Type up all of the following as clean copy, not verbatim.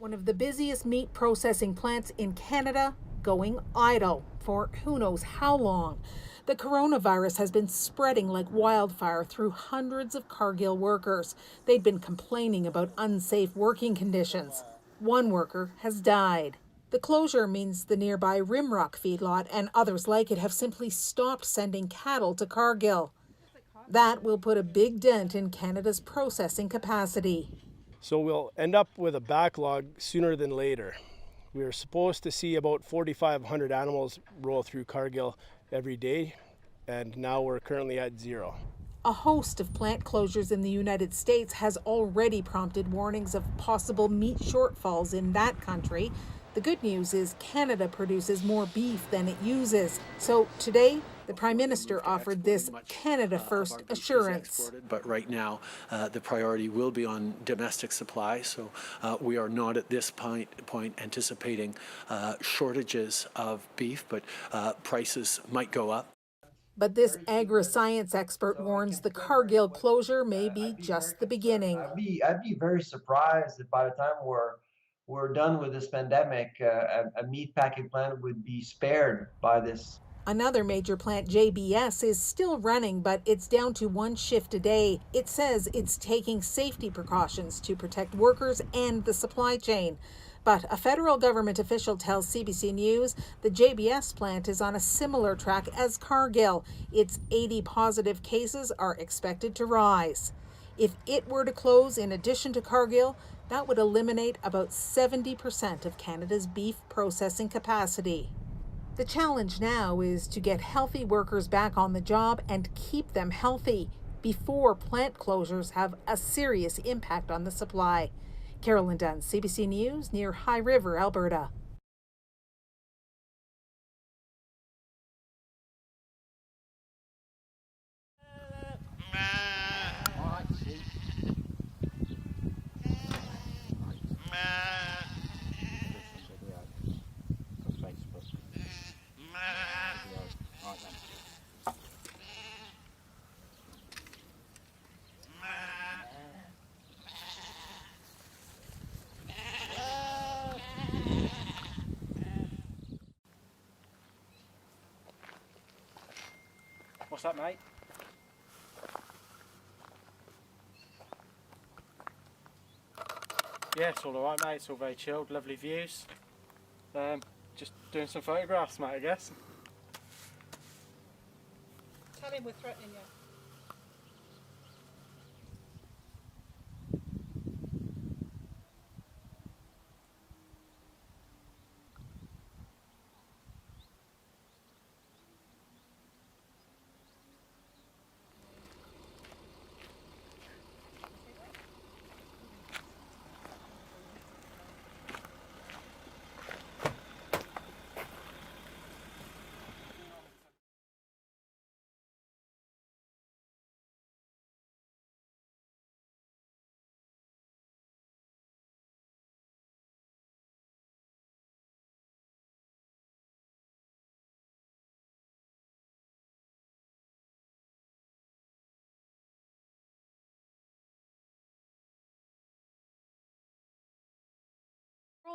One of the busiest meat processing plants in Canada going idle for who knows how long. The coronavirus has been spreading like wildfire through hundreds of Cargill workers. They'd been complaining about unsafe working conditions. One worker has died. The closure means the nearby Rimrock feedlot and others like it have simply stopped sending cattle to Cargill. That will put a big dent in Canada's processing capacity. So we'll end up with a backlog sooner than later. We are supposed to see about 4,500 animals roll through Cargill every day, and now we're currently at 0. A host of plant closures in the United States has already prompted warnings of possible meat shortfalls in that country. The good news is Canada produces more beef than it uses. So today, the Prime Minister offered this Canada First assurance. But right now, the priority will be on domestic supply. So we are not at this point anticipating shortages of beef, but prices might go up. But this agri-science expert warns the Cargill closure may be just the beginning. I'd be very surprised if by the time we're done with this pandemic, a meat packing plant would be spared by this. Another major plant, JBS, is still running, but it's down to one shift a day. It says it's taking safety precautions to protect workers and the supply chain. But a federal government official tells CBC News the JBS plant is on a similar track as Cargill. Its 80 positive cases are expected to rise. If it were to close in addition to Cargill, that would eliminate about 70% of Canada's beef processing capacity. The challenge now is to get healthy workers back on the job and keep them healthy before plant closures have a serious impact on the supply. Carolyn Dunn, CBC News, near High River, Alberta. What's that, mate? Yeah, it's all alright, mate. It's all very chilled, lovely views. Just doing some photographs, mate, I guess. Tell him we're threatening you.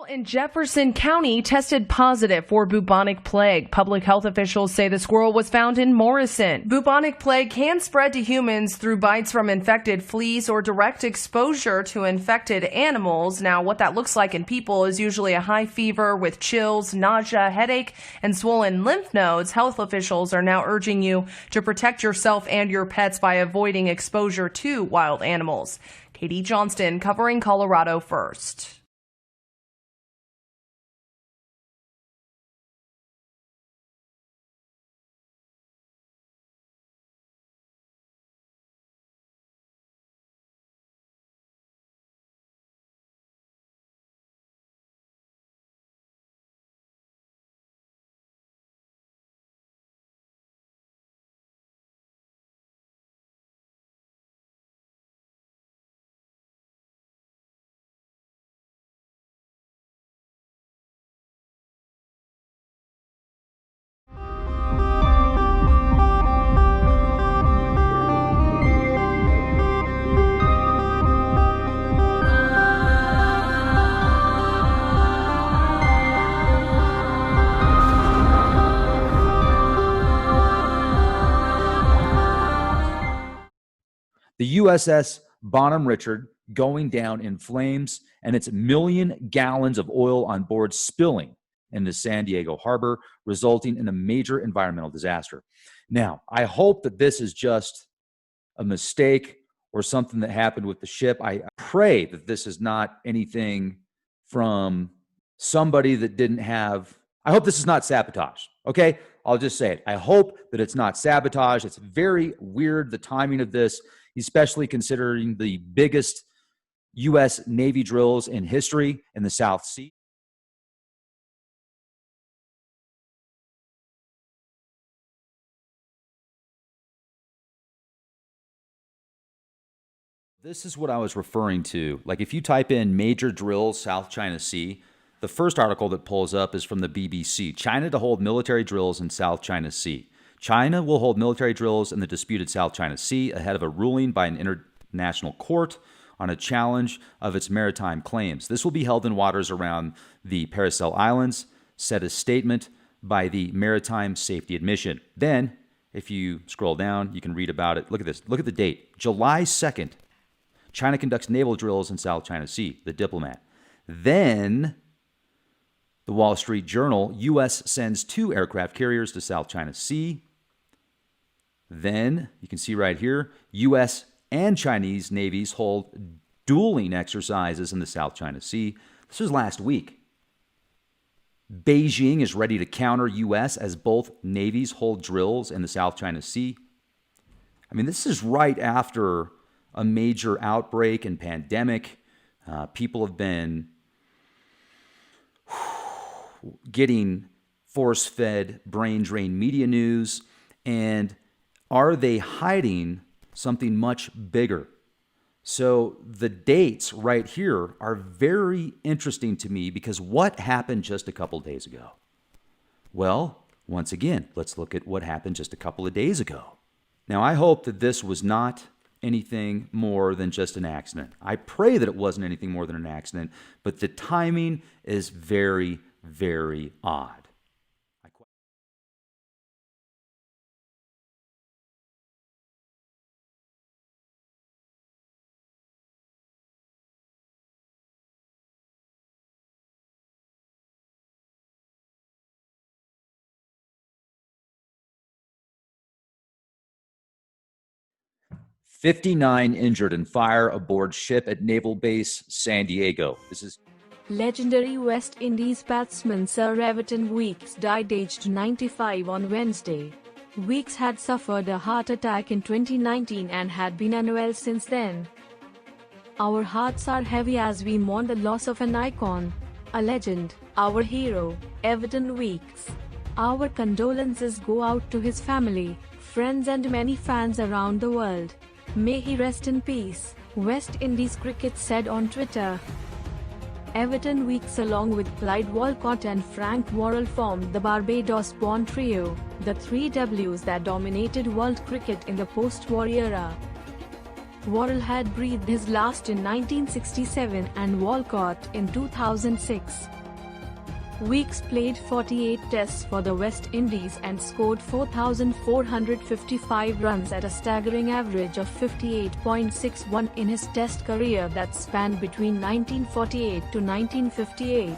In Jefferson County tested positive for bubonic plague. Public health officials say the squirrel was found in Morrison. Bubonic plague can spread to humans through bites from infected fleas or direct exposure to infected animals. Now, what that looks like in people is usually a high fever with chills, nausea, headache, and swollen lymph nodes. Health officials are now urging you to protect yourself and your pets by avoiding exposure to wild animals. Katie Johnston covering Colorado First. The USS Bonham Richard going down in flames and its 1 million gallons of oil on board spilling into San Diego Harbor, resulting in a major environmental disaster. Now, I hope that this is just a mistake or something that happened with the ship. I pray that this is not anything from somebody that didn't have, I hope this is not sabotage, okay? I'll just say it. I hope that it's not sabotage. It's very weird, the timing of this, especially considering the biggest U.S. Navy drills in history in the South Sea. This is what I was referring to. Like if you type in major drills, South China Sea, the first article that pulls up is from the BBC. China to hold military drills in South China Sea. China will hold military drills in the disputed South China Sea ahead of a ruling by an international court on a challenge of its maritime claims. This will be held in waters around the Paracel Islands, said a statement by the Maritime Safety Admission. Then, if you scroll down, you can read about it. Look at this. Look at the date. July 2nd. China conducts naval drills in South China Sea, the Diplomat. Then, the Wall Street Journal, U.S. sends 2 aircraft carriers to South China Sea. Then, you can see right here, U.S. and Chinese navies hold dueling exercises in the South China Sea. This was last week. Beijing is ready to counter U.S. as both navies hold drills in the South China Sea. I mean, this is right after a major outbreak and pandemic. People have been getting force-fed, brain-drained media news. And are they hiding something much bigger? So the dates right here are very interesting to me because what happened just a couple days ago? Well, once again, let's look at what happened just a couple of days ago. Now, I hope that this was not anything more than just an accident. I pray that it wasn't anything more than an accident, but the timing is very, very odd. 59 injured in fire aboard ship at Naval Base San Diego. This is legendary West Indies batsman Sir Everton Weekes died aged 95 on Wednesday. Weekes had suffered a heart attack in 2019 and had been unwell since then. Our hearts are heavy as we mourn the loss of an icon, a legend, our hero, Everton Weekes. Our condolences go out to his family, friends and many fans around the world. May he rest in peace, West Indies Cricket said on Twitter. Everton Weekes along with Clyde Walcott and Frank Worrell formed the Barbados-born trio, the 3 Ws that dominated world cricket in the post-war era. Worrell had breathed his last in 1967 and Walcott in 2006. Weekes played 48 tests for the West Indies and scored 4,455 runs at a staggering average of 58.61 in his test career that spanned between 1948 to 1958.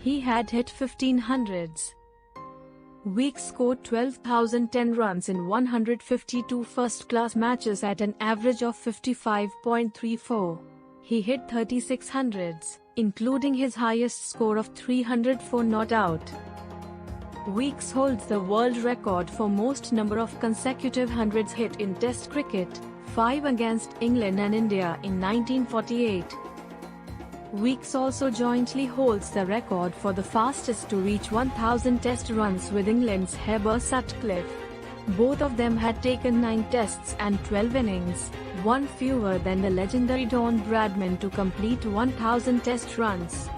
He had hit 1500s. Weekes scored 12,010 runs in 152 first-class matches at an average of 55.34. He hit 3600s, including his highest score of 304 not out. Weekes holds the world record for most number of consecutive hundreds hit in Test cricket, 5 against England and India in 1948. Weekes also jointly holds the record for the fastest to reach 1,000 Test runs with England's Heber Sutcliffe. Both of them had taken 9 tests and 12 innings, one fewer than the legendary Don Bradman to complete 1,000 Test runs.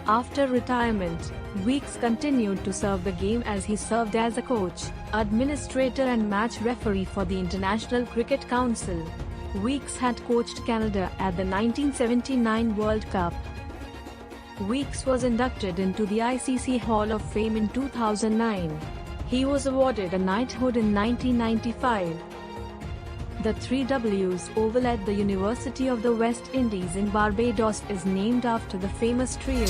After retirement, Weekes continued to serve the game as he served as a coach, administrator and match referee for the International Cricket Council. Weekes had coached Canada at the 1979 World Cup. Weekes was inducted into the ICC Hall of Fame in 2009. He was awarded a knighthood in 1995. The 3Ws Oval at the University of the West Indies in Barbados is named after the famous trio.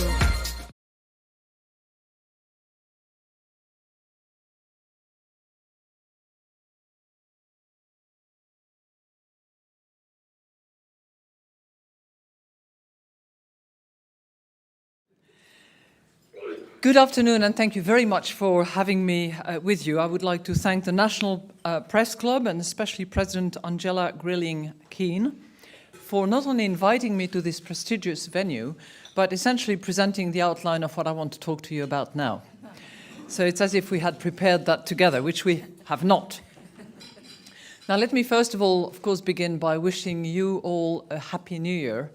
Good afternoon, and thank you very much for having me with you. I would like to thank the National Press Club and especially President Angela Grilling-Keane for not only inviting me to this prestigious venue, but essentially presenting the outline of what I want to talk to you about now. So it's as if we had prepared that together, which we have not. Now, let me first of all, of course, begin by wishing you all a Happy New Year.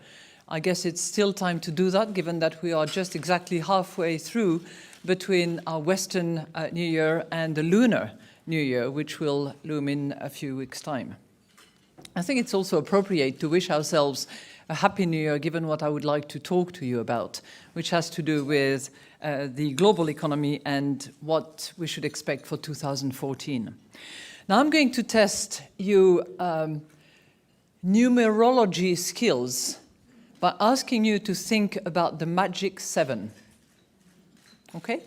I guess it's still time to do that, given that we are just exactly halfway through between our Western New Year and the Lunar New Year, which will loom in a few weeks' time. I think it's also appropriate to wish ourselves a Happy New Year, given what I would like to talk to you about, which has to do with the global economy and what we should expect for 2014. Now, I'm going to test you numerology skills by asking you to think about the magic 7. Okay?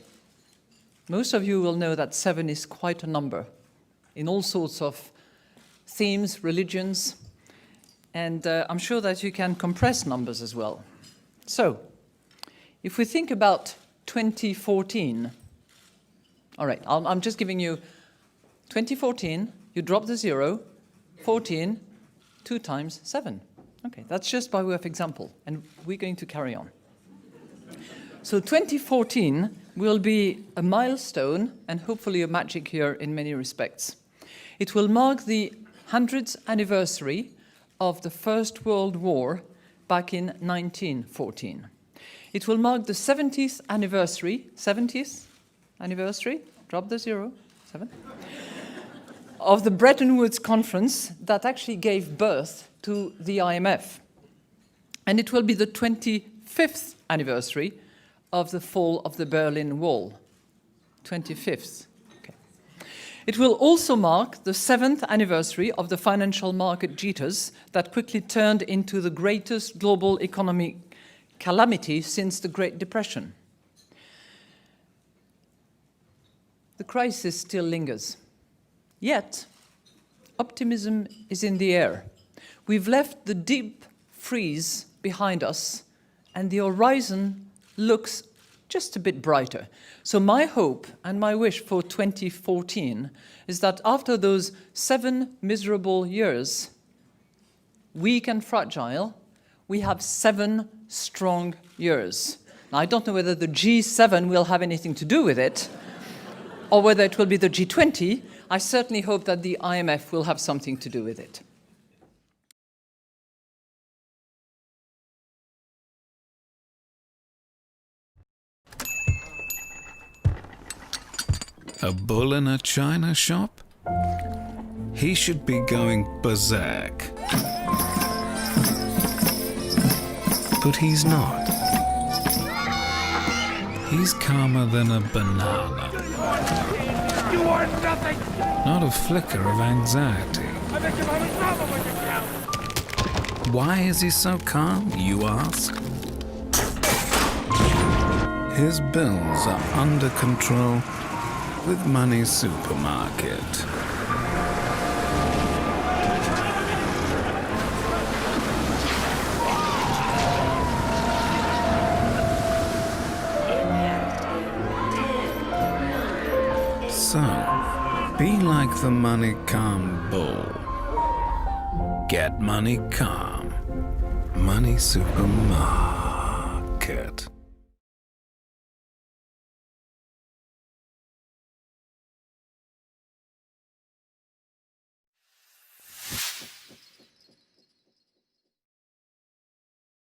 Most of you will know that 7 is quite a number in all sorts of themes, religions, and I'm sure that you can compress numbers as well. So, if we think about 2014, all right, I'm just giving you 2014, you drop the 0, 14, 2 times 7. Okay, that's just by way of example, and we're going to carry on. So 2014 will be a milestone and hopefully a magic year in many respects. It will mark the 100th anniversary of the First World War back in 1914. It will mark the 70th anniversary, drop the 0, 7, of the Bretton Woods Conference that actually gave birth to the IMF. And it will be the 25th anniversary of the fall of the Berlin Wall. 25th. Okay. It will also mark the 7th anniversary of the financial market jitters that quickly turned into the greatest global economic calamity since the Great Depression. The crisis still lingers. Yet, optimism is in the air. We've left the deep freeze behind us, and the horizon looks just a bit brighter. So my hope and my wish for 2014 is that after those 7 miserable years, weak and fragile, we have 7 strong years. Now, I don't know whether the G7 will have anything to do with it, or whether it will be the G20. I certainly hope that the IMF will have something to do with it. A bull in a china shop? He should be going berserk. But he's not. He's calmer than a banana. You are nothing! Not a flicker of anxiety. I bet you're having trouble with yourself! Why is he so calm, you ask? His bills are under control with Money Supermarket. So, be like the money calm bull. Get money calm. Money Supermarket.